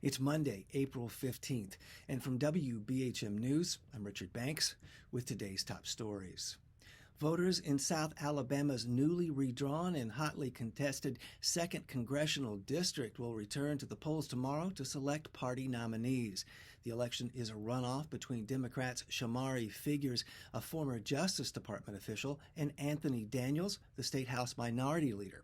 It's Monday, April 15th, and from WBHM News, I'm Richard Banks with today's top stories. Voters in South Alabama's newly redrawn and hotly contested 2nd Congressional District will return to the polls tomorrow to select party nominees. The election is a runoff between Democrats Shamari Figures, a former Justice Department official, and Anthony Daniels, the State House Minority Leader.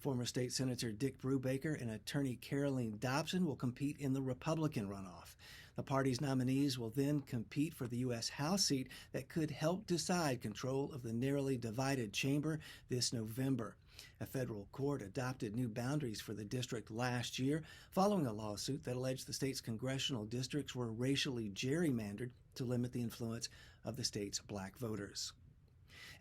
Former State Senator Dick Brubaker and attorney Caroline Dobson will compete in the Republican runoff. The party's nominees will then compete for the U.S. House seat that could help decide control of the narrowly divided chamber this November. A federal court adopted new boundaries for the district last year following a lawsuit that alleged the state's congressional districts were racially gerrymandered to limit the influence of the state's black voters.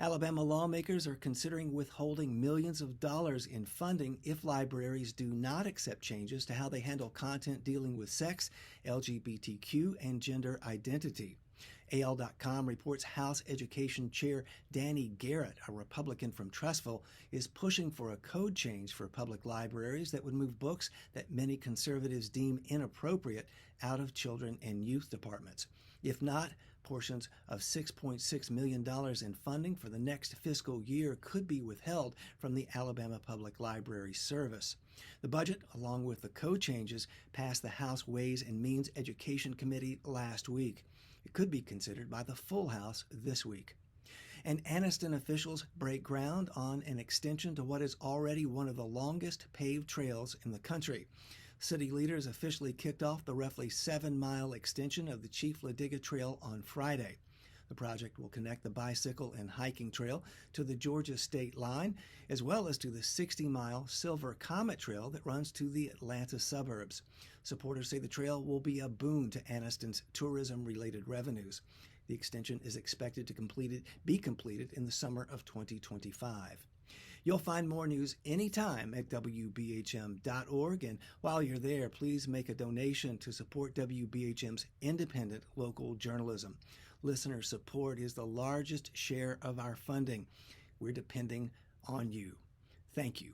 Alabama lawmakers are considering withholding millions of dollars in funding if libraries do not accept changes to how they handle content dealing with sex, LGBTQ, and gender identity. AL.com reports House Education Chair Danny Garrett, a Republican from Trussville, is pushing for a code change for public libraries that would move books that many conservatives deem inappropriate out of children and youth departments. If not, portions of $6.6 million in funding for the next fiscal year could be withheld from the Alabama Public Library Service. The budget, along with the code changes, passed the House Ways and Means Education Committee last week. It could be considered by the full House this week. And Anniston officials break ground on an extension to what is already one of the longest paved trails in the country. City leaders officially kicked off the roughly 7-mile extension of the Chief Ladiga Trail on Friday. The project will connect the bicycle and hiking trail to the Georgia state line, as well as to the 60-mile Silver Comet Trail that runs to the Atlanta suburbs. Supporters say the trail will be a boon to Anniston's tourism-related revenues. The extension is expected to be completed in the summer of 2025. You'll find more news anytime at WBHM.org, and while you're there, please make a donation to support WBHM's independent local journalism. Listener support is the largest share of our funding. We're depending on you. Thank you.